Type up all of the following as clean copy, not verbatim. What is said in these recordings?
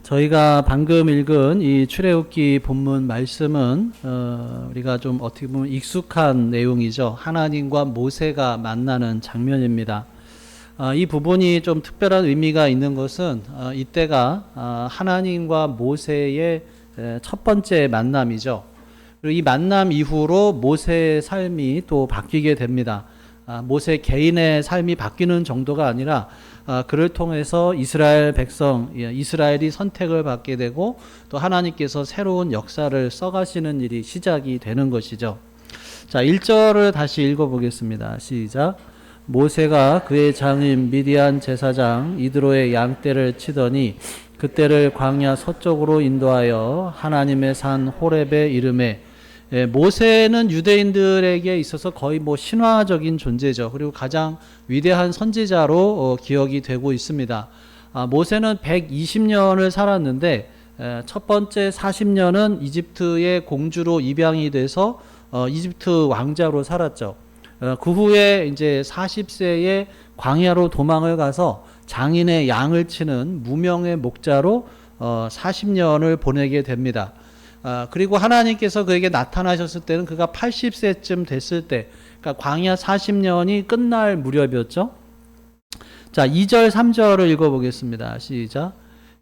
저희가 방금 읽은 이 출애굽기 본문 말씀은 우리가 좀 어떻게 보면 익숙한 내용이죠. 하나님과 모세가 만나는 장면입니다. 이 부분이 좀 특별한 의미가 있는 것은 이때가 하나님과 모세의 첫 번째 만남이죠. 그리고 이 만남 이후로 모세의 삶이 또 바뀌게 됩니다. 모세 개인의 삶이 바뀌는 정도가 아니라 그를 통해서 이스라엘 백성, 이스라엘이 선택을 받게 되고 또 하나님께서 새로운 역사를 써가시는 일이 시작이 되는 것이죠. 자, 1절을 다시 읽어보겠습니다. 시작. 모세가 그의 장인 미디안 제사장 이드로의 양떼를 치더니 그떼를 광야 서쪽으로 인도하여 하나님의 산 호렙에 이르매. 모세는 유대인들에게 있어서 거의 신화적인 존재죠. 그리고 가장 위대한 선지자로 기억이 되고 있습니다. 모세는 120년을 살았는데 첫 번째 40년은 이집트의 공주로 입양이 돼서 이집트 왕자로 살았죠. 그 후에 이제 40세에 광야로 도망을 가서 장인의 양을 치는 무명의 목자로 40년을 보내게 됩니다. 그리고 하나님께서 그에게 나타나셨을 때는 그가 80세쯤 됐을 때, 그러니까 광야 40년이 끝날 무렵이었죠. 자, 2절, 3절을 읽어보겠습니다. 시작.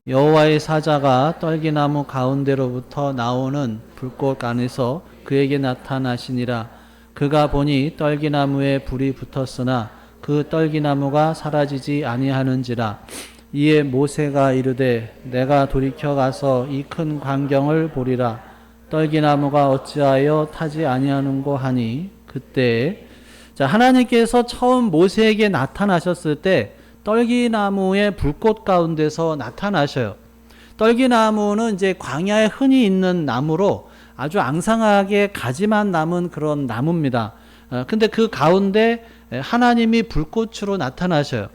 여호와의 사자가 떨기나무 가운데로부터 나오는 불꽃 안에서 그에게 나타나시니라. 그가 보니 떨기나무에 불이 붙었으나 그 떨기나무가 사라지지 아니하는지라. 이에 모세가 이르되 내가 돌이켜 가서 이 큰 광경을 보리라. 떨기나무가 어찌하여 타지 아니하는고 하니 그때 하나님께서 처음 모세에게 나타나셨을 때 떨기나무의 불꽃 가운데서 나타나셔요. 떨기나무는 이제 광야에 흔히 있는 나무로 아주 앙상하게 가지만 남은 그런 나무입니다. 근데 그 가운데 하나님이 불꽃으로 나타나셔요.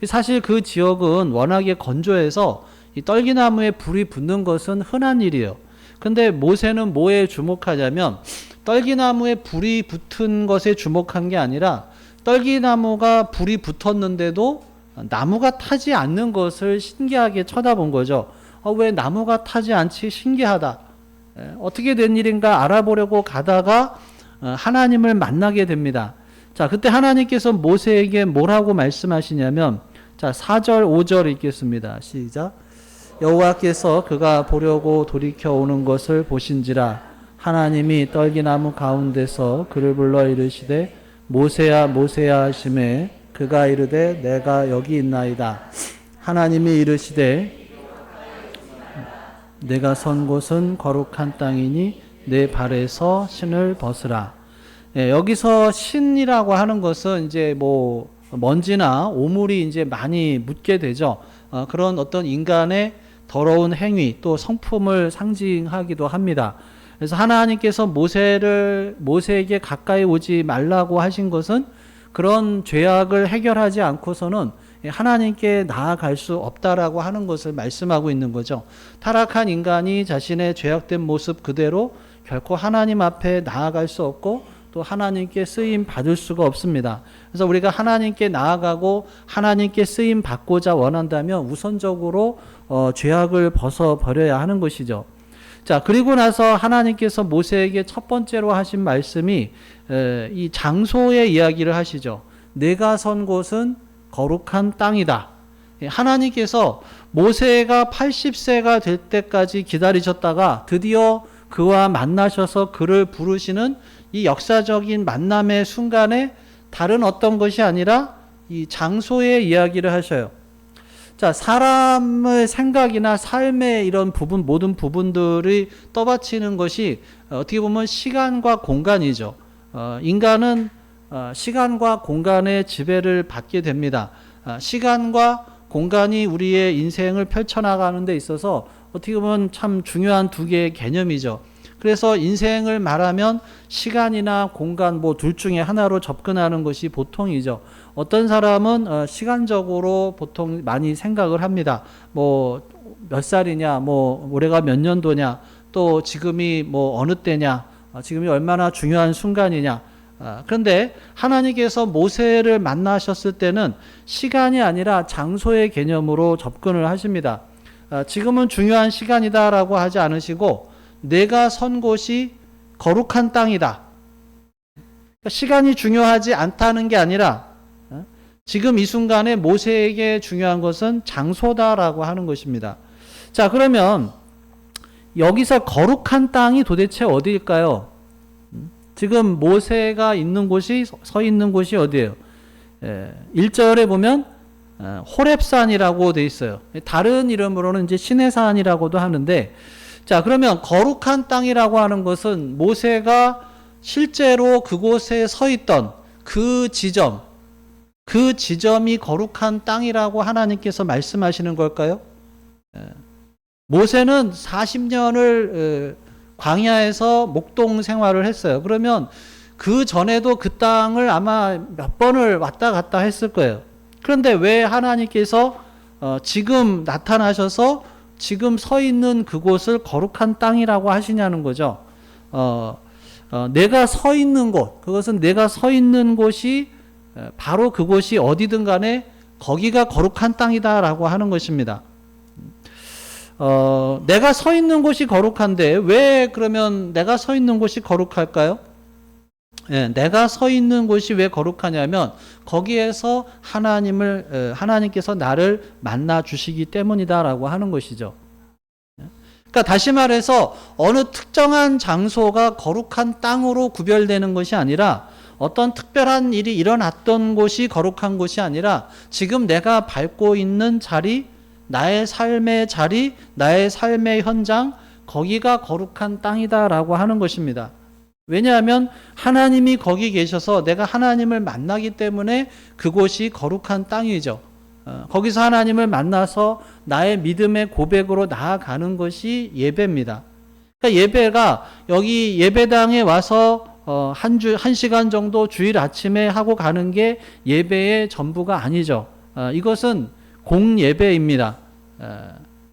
사실 그 지역은 워낙에 건조해서 이 떨기나무에 불이 붙는 것은 흔한 일이에요. 근데 모세는 뭐에 주목하냐면 떨기나무에 불이 붙은 것에 주목한 게 아니라 떨기나무가 불이 붙었는데도 나무가 타지 않는 것을 신기하게 쳐다본 거죠. 왜 나무가 타지 않지? 신기하다. 어떻게 된 일인가 알아보려고 가다가 하나님을 만나게 됩니다. 자, 그때 하나님께서 모세에게 뭐라고 말씀하시냐면, 자, 4절, 5절 읽겠습니다. 시작. 여호와께서 그가 보려고 돌이켜 오는 것을 보신지라. 하나님이 떨기나무 가운데서 그를 불러 이르시되 모세야 모세야 하시매 그가 이르되 내가 여기 있나이다. 하나님이 이르시되 내가 선 곳은 거룩한 땅이니 내 발에서 신을 벗으라. 여기서 신이라고 하는 것은 이제 먼지나 오물이 이제 많이 묻게 되죠. 그런 어떤 인간의 더러운 행위 또 성품을 상징하기도 합니다. 그래서 하나님께서 모세에게 가까이 오지 말라고 하신 것은 그런 죄악을 해결하지 않고서는 하나님께 나아갈 수 없다라고 하는 것을 말씀하고 있는 거죠. 타락한 인간이 자신의 죄악된 모습 그대로 결코 하나님 앞에 나아갈 수 없고 또 하나님께 쓰임 받을 수가 없습니다. 그래서 우리가 하나님께 나아가고 하나님께 쓰임 받고자 원한다면 우선적으로 죄악을 벗어버려야 하는 것이죠. 자, 그리고 나서 하나님께서 모세에게 첫 번째로 하신 말씀이 이 장소의 이야기를 하시죠. 내가 선 곳은 거룩한 땅이다. 하나님께서 모세가 80세가 될 때까지 기다리셨다가 드디어 그와 만나셔서 그를 부르시는 이 역사적인 만남의 순간에 다른 어떤 것이 아니라 이 장소의 이야기를 하셔요. 자, 사람의 생각이나 삶의 이런 부분, 모든 부분들이 떠받치는 것이 어떻게 보면 시간과 공간이죠. 인간은 시간과 공간의 지배를 받게 됩니다. 시간과 공간이 우리의 인생을 펼쳐나가는 데 있어서 어떻게 보면 참 중요한 두 개의 개념이죠. 그래서 인생을 말하면 시간이나 공간 둘 중에 하나로 접근하는 것이 보통이죠. 어떤 사람은 시간적으로 보통 많이 생각을 합니다. 몇 살이냐, 올해가 몇 년도냐, 또 지금이 어느 때냐, 지금이 얼마나 중요한 순간이냐. 그런데 하나님께서 모세를 만나셨을 때는 시간이 아니라 장소의 개념으로 접근을 하십니다. 지금은 중요한 시간이다라고 하지 않으시고 내가 선 곳이 거룩한 땅이다. 시간이 중요하지 않다는 게 아니라 지금 이 순간에 모세에게 중요한 것은 장소다라고 하는 것입니다. 자, 그러면 여기서 거룩한 땅이 도대체 어디일까요? 지금 모세가 있는 곳이, 서 있는 곳이 어디예요? 1절에 보면 호렙산이라고 돼 있어요. 다른 이름으로는 이제 시내산이라고도 하는데, 자, 그러면 거룩한 땅이라고 하는 것은 모세가 실제로 그곳에 서 있던 그 지점이 거룩한 땅이라고 하나님께서 말씀하시는 걸까요? 모세는 40년을 광야에서 목동 생활을 했어요. 그러면 그 전에도 그 땅을 아마 몇 번을 왔다 갔다 했을 거예요. 그런데 왜 하나님께서 지금 나타나셔서 지금 서 있는 그곳을 거룩한 땅이라고 하시냐는 거죠. 내가 서 있는 곳, 그것은 내가 서 있는 곳이 바로 그곳이 어디든 간에 거기가 거룩한 땅이다라고 하는 것입니다. 내가 서 있는 곳이 거룩한데 왜 그러면 내가 서 있는 곳이 거룩할까요? 내가 서 있는 곳이 왜 거룩하냐면 거기에서 하나님께서 나를 만나 주시기 때문이다라고 하는 것이죠. 그러니까 다시 말해서 어느 특정한 장소가 거룩한 땅으로 구별되는 것이 아니라 어떤 특별한 일이 일어났던 곳이 거룩한 곳이 아니라 지금 내가 밟고 있는 자리, 나의 삶의 자리, 나의 삶의 현장, 거기가 거룩한 땅이다라고 하는 것입니다. 왜냐하면 하나님이 거기 계셔서 내가 하나님을 만나기 때문에 그곳이 거룩한 땅이죠. 거기서 하나님을 만나서 나의 믿음의 고백으로 나아가는 것이 예배입니다. 그러니까 예배가 여기 예배당에 와서 한 시간 정도 주일 아침에 하고 가는 게 예배의 전부가 아니죠. 이것은 공예배입니다.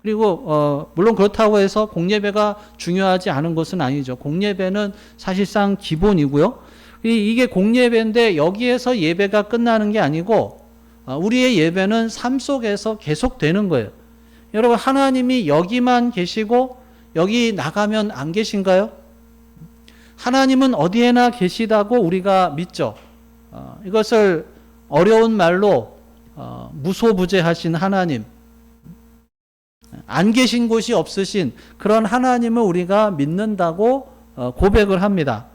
그리고 물론 그렇다고 해서 공예배가 중요하지 않은 것은 아니죠. 공예배는 사실상 기본이고요. 이게 공예배인데 여기에서 예배가 끝나는 게 아니고 우리의 예배는 삶 속에서 계속되는 거예요. 여러분, 하나님이 여기만 계시고 여기 나가면 안 계신가요? 하나님은 어디에나 계시다고 우리가 믿죠. 이것을 어려운 말로 무소부재하신 하나님, 안 계신 곳이 없으신 그런 하나님을 우리가 믿는다고 고백을 합니다.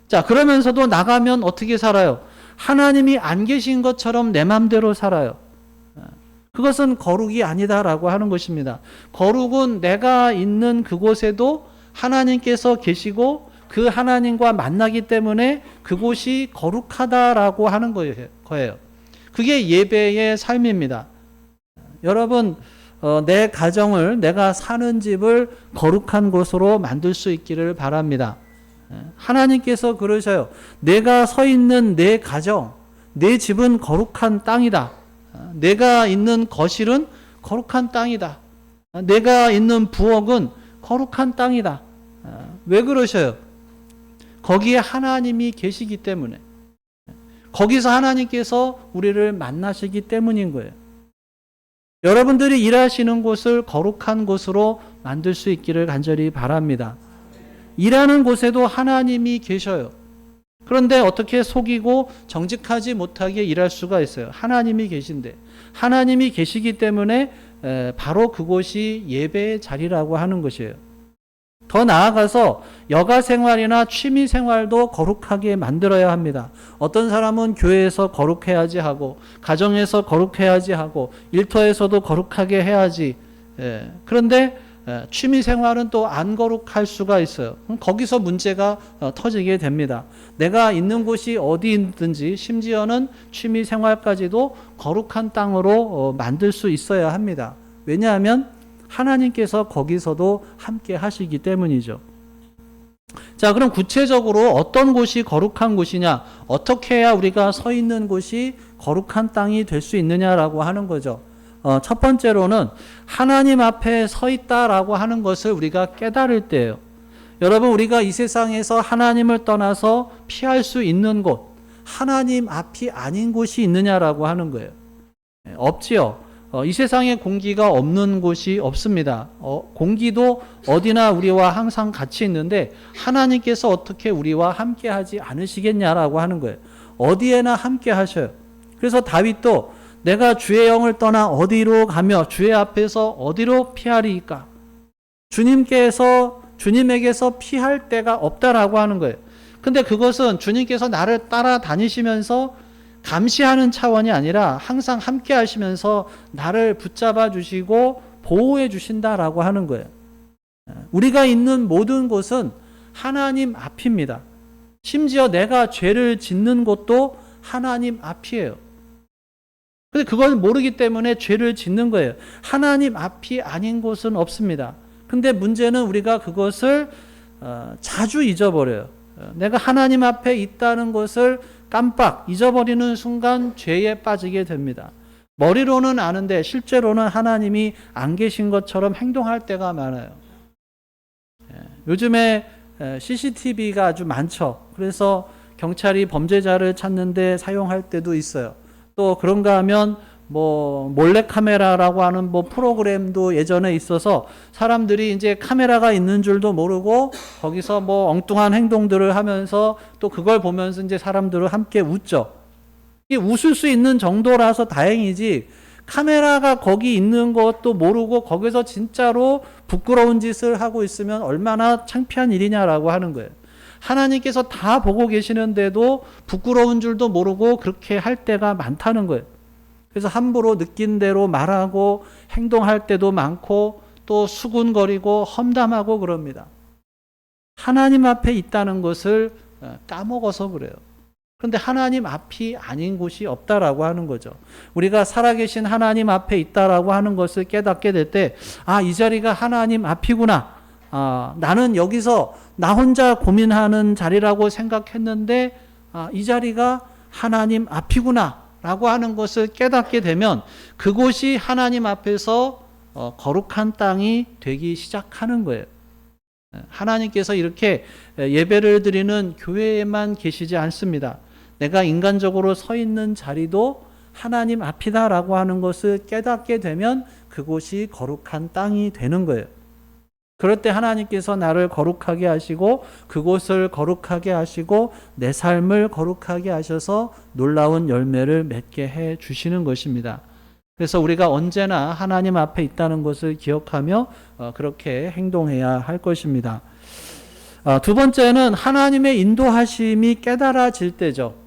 자, 그러면서도 나가면 어떻게 살아요? 하나님이 안 계신 것처럼 내 맘대로 살아요. 그것은 거룩이 아니다라고 하는 것입니다. 거룩은 내가 있는 그곳에도 하나님께서 계시고 그 하나님과 만나기 때문에 그곳이 거룩하다라고 하는 거예요. 그게 예배의 삶입니다. 여러분, 내 가정을, 내가 사는 집을 거룩한 곳으로 만들 수 있기를 바랍니다. 하나님께서 그러셔요. 내가 서 있는 내 가정, 내 집은 거룩한 땅이다. 내가 있는 거실은 거룩한 땅이다. 내가 있는 부엌은 거룩한 땅이다. 왜 그러셔요? 거기에 하나님이 계시기 때문에, 거기서 하나님께서 우리를 만나시기 때문인 거예요. 여러분들이 일하시는 곳을 거룩한 곳으로 만들 수 있기를 간절히 바랍니다. 일하는 곳에도 하나님이 계셔요. 그런데 어떻게 속이고 정직하지 못하게 일할 수가 있어요? 하나님이 계신데, 하나님이 계시기 때문에 바로 그곳이 예배의 자리라고 하는 것이에요. 더 나아가서 여가 생활이나 취미 생활도 거룩하게 만들어야 합니다. 어떤 사람은 교회에서 거룩해야지 하고, 가정에서 거룩해야지 하고, 일터에서도 거룩하게 해야지. 그런데 취미 생활은 또 안 거룩할 수가 있어요. 거기서 문제가 터지게 됩니다. 내가 있는 곳이 어디든지 심지어는 취미 생활까지도 거룩한 땅으로 만들 수 있어야 합니다. 왜냐하면 하나님께서 거기서도 함께 하시기 때문이죠. 자, 그럼 구체적으로 어떤 곳이 거룩한 곳이냐, 어떻게 해야 우리가 서 있는 곳이 거룩한 땅이 될 수 있느냐라고 하는 거죠. 첫 번째로는 하나님 앞에 서 있다라고 하는 것을 우리가 깨달을 때예요. 여러분, 우리가 이 세상에서 하나님을 떠나서 피할 수 있는 곳, 하나님 앞이 아닌 곳이 있느냐라고 하는 거예요. 없지요. 이 세상에 공기가 없는 곳이 없습니다. 공기도 어디나 우리와 항상 같이 있는데 하나님께서 어떻게 우리와 함께 하지 않으시겠냐라고 하는 거예요. 어디에나 함께 하셔요. 그래서 다윗도 내가 주의 영을 떠나 어디로 가며 주의 앞에서 어디로 피하리이까? 주님에게서 피할 데가 없다라고 하는 거예요. 근데 그것은 주님께서 나를 따라다니시면서 감시하는 차원이 아니라 항상 함께 하시면서 나를 붙잡아 주시고 보호해 주신다라고 하는 거예요. 우리가 있는 모든 곳은 하나님 앞입니다. 심지어 내가 죄를 짓는 곳도 하나님 앞이에요. 근데 그걸 모르기 때문에 죄를 짓는 거예요. 하나님 앞이 아닌 곳은 없습니다. 근데 문제는 우리가 그것을 자주 잊어버려요. 내가 하나님 앞에 있다는 것을 깜빡 잊어버리는 순간 죄에 빠지게 됩니다. 머리로는 아는데 실제로는 하나님이 안 계신 것처럼 행동할 때가 많아요. 요즘에 CCTV가 아주 많죠. 그래서 경찰이 범죄자를 찾는데 사용할 때도 있어요. 또 그런가 하면 몰래카메라라고 하는 프로그램도 예전에 있어서 사람들이 이제 카메라가 있는 줄도 모르고 거기서 엉뚱한 행동들을 하면서 또 그걸 보면서 이제 사람들을 함께 웃죠. 이게 웃을 수 있는 정도라서 다행이지 카메라가 거기 있는 것도 모르고 거기서 진짜로 부끄러운 짓을 하고 있으면 얼마나 창피한 일이냐라고 하는 거예요. 하나님께서 다 보고 계시는데도 부끄러운 줄도 모르고 그렇게 할 때가 많다는 거예요. 그래서 함부로 느낀 대로 말하고 행동할 때도 많고 또 수군거리고 험담하고 그럽니다. 하나님 앞에 있다는 것을 까먹어서 그래요. 그런데 하나님 앞이 아닌 곳이 없다라고 하는 거죠. 우리가 살아계신 하나님 앞에 있다라고 하는 것을 깨닫게 될 때, 이 자리가 하나님 앞이구나. 나는 여기서 나 혼자 고민하는 자리라고 생각했는데, 이 자리가 하나님 앞이구나. 라고 하는 것을 깨닫게 되면 그곳이 하나님 앞에서 거룩한 땅이 되기 시작하는 거예요. 하나님께서 이렇게 예배를 드리는 교회에만 계시지 않습니다. 내가 인간적으로 서 있는 자리도 하나님 앞이다라고 하는 것을 깨닫게 되면 그곳이 거룩한 땅이 되는 거예요. 그럴 때 하나님께서 나를 거룩하게 하시고 그곳을 거룩하게 하시고 내 삶을 거룩하게 하셔서 놀라운 열매를 맺게 해 주시는 것입니다. 그래서 우리가 언제나 하나님 앞에 있다는 것을 기억하며 그렇게 행동해야 할 것입니다. 두 번째는 하나님의 인도하심이 깨달아질 때죠.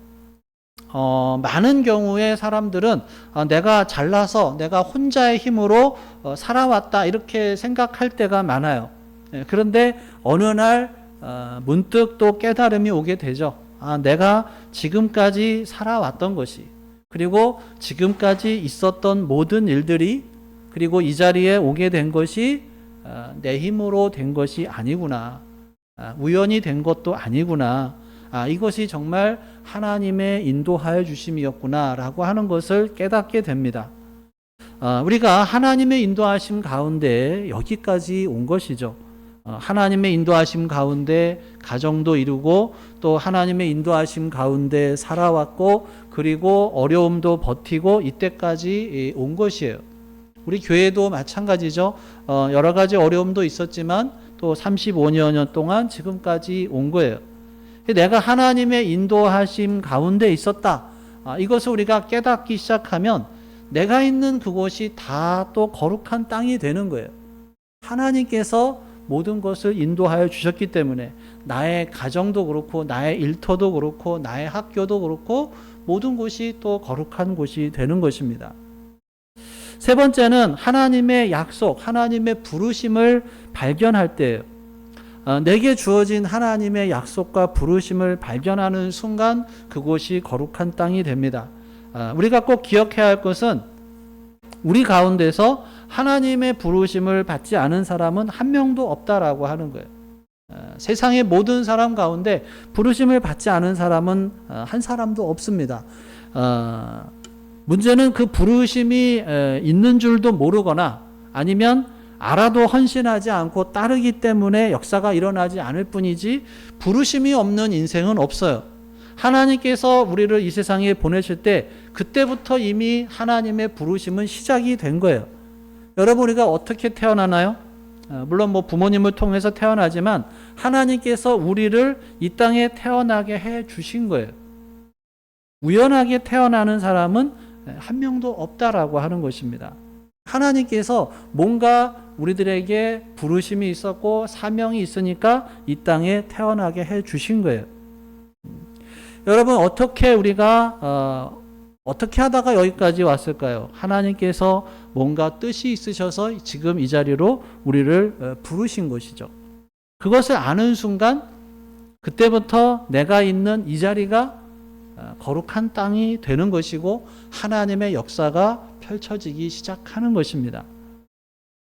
많은 경우에 사람들은 내가 잘나서 내가 혼자의 힘으로 살아왔다 이렇게 생각할 때가 많아요. 그런데 어느 날 문득 또 깨달음이 오게 되죠. 내가 지금까지 살아왔던 것이 그리고 지금까지 있었던 모든 일들이 그리고 이 자리에 오게 된 것이 내 힘으로 된 것이 아니구나. 우연히 된 것도 아니구나. 이것이 정말 하나님의 인도하여 주심이었구나 라고 하는 것을 깨닫게 됩니다. 우리가 하나님의 인도하심 가운데 여기까지 온 것이죠. 하나님의 인도하심 가운데 가정도 이루고 또 하나님의 인도하심 가운데 살아왔고 그리고 어려움도 버티고 이때까지 온 것이에요. 우리 교회도 마찬가지죠. 여러 가지 어려움도 있었지만 또 35년 동안 지금까지 온 거예요. 내가 하나님의 인도하심 가운데 있었다. 이것을 우리가 깨닫기 시작하면 내가 있는 그곳이 다 또 거룩한 땅이 되는 거예요. 하나님께서 모든 것을 인도하여 주셨기 때문에 나의 가정도 그렇고 나의 일터도 그렇고 나의 학교도 그렇고 모든 곳이 또 거룩한 곳이 되는 것입니다. 세 번째는 하나님의 약속, 하나님의 부르심을 발견할 때예요. 내게 주어진 하나님의 약속과 부르심을 발견하는 순간 그곳이 거룩한 땅이 됩니다. 우리가 꼭 기억해야 할 것은 우리 가운데서 하나님의 부르심을 받지 않은 사람은 한 명도 없다라고 하는 거예요. 세상의 모든 사람 가운데 부르심을 받지 않은 사람은 한 사람도 없습니다. 문제는 그 부르심이 있는 줄도 모르거나 아니면 알아도 헌신하지 않고 따르기 때문에 역사가 일어나지 않을 뿐이지 부르심이 없는 인생은 없어요. 하나님께서 우리를 이 세상에 보내실 때 그때부터 이미 하나님의 부르심은 시작이 된 거예요. 여러분, 우리가 어떻게 태어나나요? 물론 부모님을 통해서 태어나지만 하나님께서 우리를 이 땅에 태어나게 해 주신 거예요. 우연하게 태어나는 사람은 한 명도 없다라고 하는 것입니다. 하나님께서 뭔가 우리들에게 부르심이 있었고 사명이 있으니까 이 땅에 태어나게 해 주신 거예요. 여러분, 어떻게 우리가 어떻게 하다가 여기까지 왔을까요? 하나님께서 뭔가 뜻이 있으셔서 지금 이 자리로 우리를 부르신 것이죠. 그것을 아는 순간 그때부터 내가 있는 이 자리가 거룩한 땅이 되는 것이고 하나님의 역사가 펼쳐지기 시작하는 것입니다.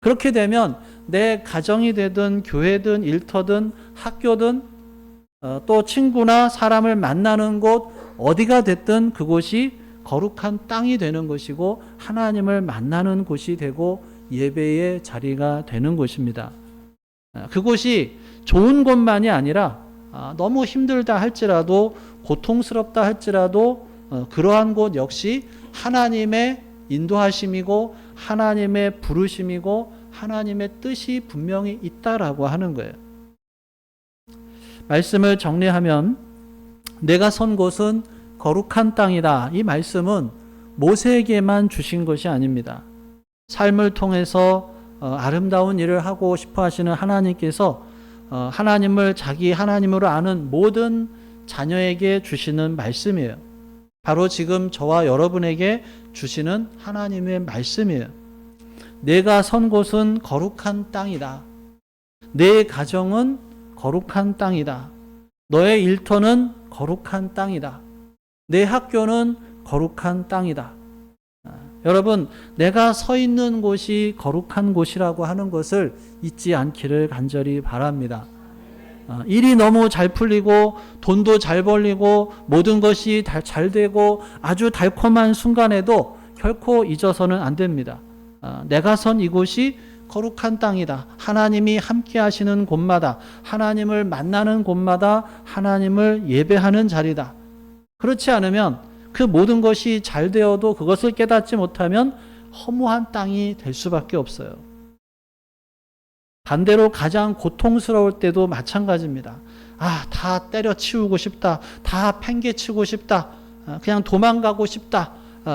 그렇게 되면 내 가정이 되든 교회든 일터든 학교든 또 친구나 사람을 만나는 곳 어디가 됐든 그곳이 거룩한 땅이 되는 것이고 하나님을 만나는 곳이 되고 예배의 자리가 되는 것입니다. 그곳이 좋은 곳만이 아니라 너무 힘들다 할지라도 고통스럽다 할지라도 그러한 곳 역시 하나님의 인도하심이고 하나님의 부르심이고 하나님의 뜻이 분명히 있다라고 하는 거예요. 말씀을 정리하면 내가 선 곳은 거룩한 땅이다. 이 말씀은 모세에게만 주신 것이 아닙니다. 삶을 통해서 아름다운 일을 하고 싶어 하시는 하나님께서 하나님을 자기 하나님으로 아는 모든 자녀에게 주시는 말씀이에요. 바로 지금 저와 여러분에게 주시는 하나님의 말씀이에요. 내가 선 곳은 거룩한 땅이다. 내 가정은 거룩한 땅이다. 너의 일터는 거룩한 땅이다. 내 학교는 거룩한 땅이다. 여러분, 내가 서 있는 곳이 거룩한 곳이라고 하는 것을 잊지 않기를 간절히 바랍니다. 일이 너무 잘 풀리고 돈도 잘 벌리고 모든 것이 잘 되고 아주 달콤한 순간에도 결코 잊어서는 안 됩니다. 내가 선 이곳이 거룩한 땅이다. 하나님이 함께 하시는 곳마다, 하나님을 만나는 곳마다 하나님을 예배하는 자리다. 그렇지 않으면 그 모든 것이 잘 되어도 그것을 깨닫지 못하면 허무한 땅이 될 수밖에 없어요. 반대로 가장 고통스러울 때도 마찬가지입니다. 다 때려치우고 싶다. 다 팽개치고 싶다. 그냥 도망가고 싶다.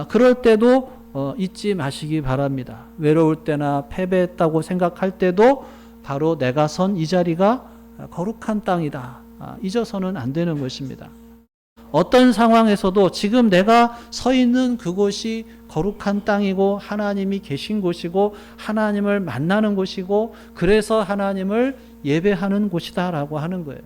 그럴 때도 잊지 마시기 바랍니다. 외로울 때나 패배했다고 생각할 때도 바로 내가 선 이 자리가 거룩한 땅이다. 잊어서는 안 되는 것입니다. 어떤 상황에서도 지금 내가 서 있는 그곳이 거룩한 땅이고 하나님이 계신 곳이고 하나님을 만나는 곳이고 그래서 하나님을 예배하는 곳이다라고 하는 거예요.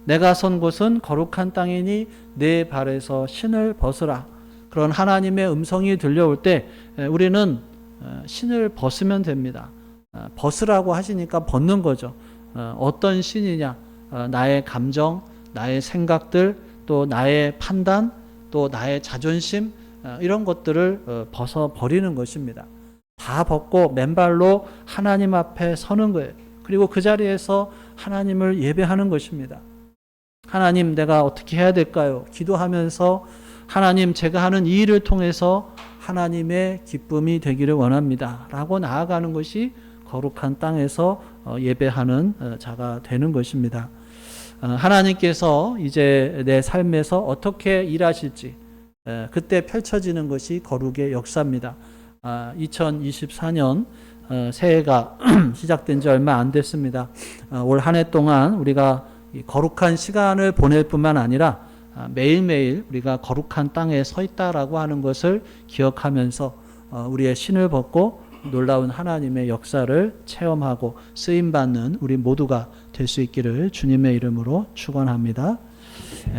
내가 선 곳은 거룩한 땅이니 내 발에서 신을 벗으라. 그런 하나님의 음성이 들려올 때 우리는 신을 벗으면 됩니다. 벗으라고 하시니까 벗는 거죠. 어떤 신이냐? 나의 감정, 나의 생각들, 또 나의 판단, 또 나의 자존심, 이런 것들을 벗어버리는 것입니다. 다 벗고 맨발로 하나님 앞에 서는 거예요. 그리고 그 자리에서 하나님을 예배하는 것입니다. 하나님, 내가 어떻게 해야 될까요? 기도하면서 하나님, 제가 하는 이 일을 통해서 하나님의 기쁨이 되기를 원합니다. 라고 나아가는 것이 거룩한 땅에서 예배하는 자가 되는 것입니다. 하나님께서 이제 내 삶에서 어떻게 일하실지 그때 펼쳐지는 것이 거룩의 역사입니다. 2024년 새해가 시작된 지 얼마 안 됐습니다. 올 한 해 동안 우리가 거룩한 시간을 보낼 뿐만 아니라 매일매일 우리가 거룩한 땅에 서 있다라고 하는 것을 기억하면서 우리의 신을 벗고 놀라운 하나님의 역사를 체험하고 쓰임받는 우리 모두가 될 수 있기를 주님의 이름으로 축원합니다.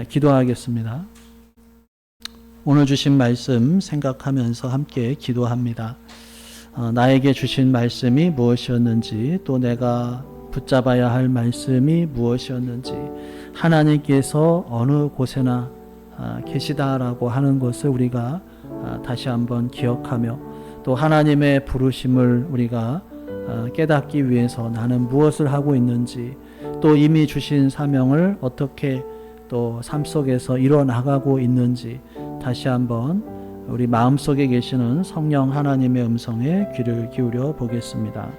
기도하겠습니다. 오늘 주신 말씀 생각하면서 함께 기도합니다. 나에게 주신 말씀이 무엇이었는지, 또 내가 붙잡아야 할 말씀이 무엇이었는지, 하나님께서 어느 곳에나 계시다라고 하는 것을 우리가 다시 한번 기억하며, 또 하나님의 부르심을 우리가 깨닫기 위해서 나는 무엇을 하고 있는지, 또 이미 주신 사명을 어떻게 또 삶 속에서 이루어나가고 있는지 다시 한번 우리 마음속에 계시는 성령 하나님의 음성에 귀를 기울여 보겠습니다.